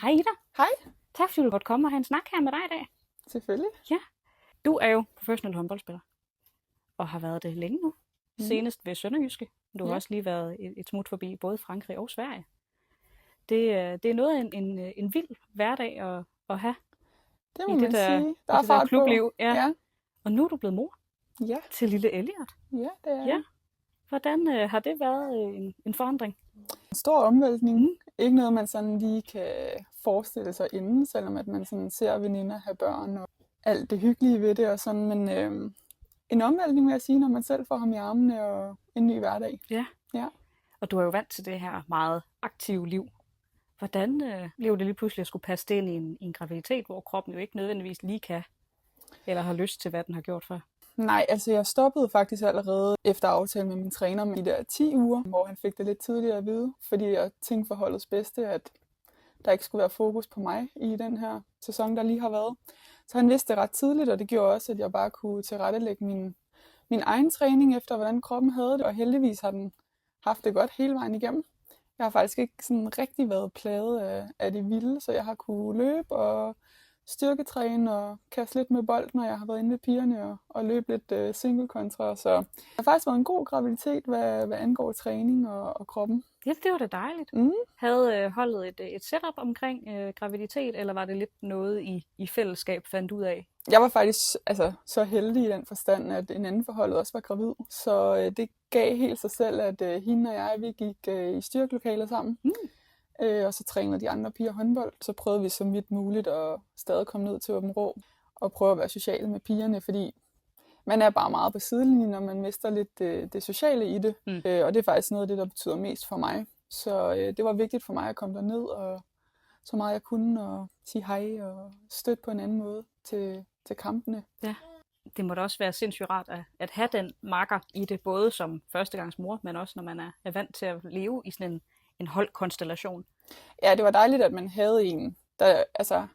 Hej Ida. Hej. Tak fordi du måtte komme og have en snak her med dig i dag. Selvfølgelig. Ja. Du er jo professionel håndboldspiller. Og har været det længe nu. Senest ved Sønderjyske. Du har også lige været et smut forbi både Frankrig og Sverige. Det er noget af en vild hverdag at have. Det må man sige. Der er det der fart klubliv. på. Ja. Og nu er du blevet mor til lille Elliot. Ja, det er ja. Hvordan har det været en forandring? En stor omvæltning. Ikke noget, man sådan lige kan forestille sig inden, selvom at man sådan ser veninder have børn og alt det hyggelige ved det og sådan. Men en omvæltning vil jeg sige, når man selv får ham i armene og en ny hverdag. Ja. Og du er jo vant til det her meget aktive liv. Hvordan blev det lige pludselig at skulle passe det ind i en graviditet, hvor kroppen jo ikke nødvendigvis lige kan, eller har lyst til, hvad den har gjort før? Nej, altså jeg stoppede faktisk allerede efter aftale med min træner med de der 10 uger, hvor han fik det lidt tidligere at vide, fordi jeg tænkte for holdets bedste, at der ikke skulle være fokus på mig i den her sæson, der lige har været. Så han vidste det ret tidligt, og det gjorde også, at jeg bare kunne tilrettelægge min egen træning efter, hvordan kroppen havde det, og heldigvis har den haft det godt hele vejen igennem. Jeg har faktisk ikke sådan rigtig været plaget af det vilde, så jeg har kunne løbe og styrketræne og kaste lidt med bold, når jeg har været inde ved pigerne og løbe lidt single kontra. Så det har faktisk været en god graviditet, hvad angår træning og kroppen. Ja, det var da dejligt. Havde holdet et setup omkring graviditet, eller var det lidt noget, I fællesskab fandt ud af? Jeg var faktisk så heldig i den forstand, at en anden forholdet også var gravid. Så det gav helt sig selv, at hende og jeg, vi gik i styrkelokaler sammen. Og så trænede de andre piger håndbold. Så prøvede vi så vidt muligt at stadig komme ned til Åben Rå og prøve at være sociale med pigerne, fordi man er bare meget på sidelinjen, når man mister lidt det sociale i det. Og det er faktisk noget af det, der betyder mest for mig. Så det var vigtigt for mig at komme derned og så meget jeg kunne og sige hej og støtte på en anden måde til kampene. Ja. Det må da også være sindssygt rart at have den makker i det, både som førstegangsmor, men også når man er vant til at leve i sådan en holdkonstellation. Ja, det var dejligt, at man havde en, der,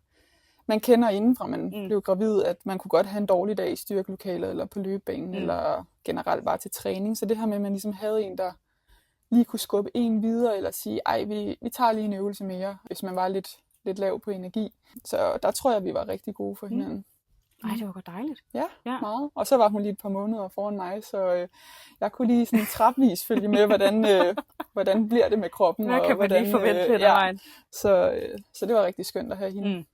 man kender indenfra, man blev gravid, at man kunne godt have en dårlig dag i styrkelokalet, eller på løbebanen, eller generelt bare til træning. Så det her med, at man ligesom havde en, der lige kunne skubbe en videre, eller sige, ej, vi tager lige en øvelse mere, hvis man var lidt lav på energi. Så der tror jeg, vi var rigtig gode for hinanden. Ej, det var godt dejligt. Ja, meget. Og så var hun lige et par måneder foran mig, så jeg kunne lige sådan trapvis følge med, hvordan bliver det med kroppen. Hvad kan man lige forvente den vejen? Så det var rigtig skønt at have hende.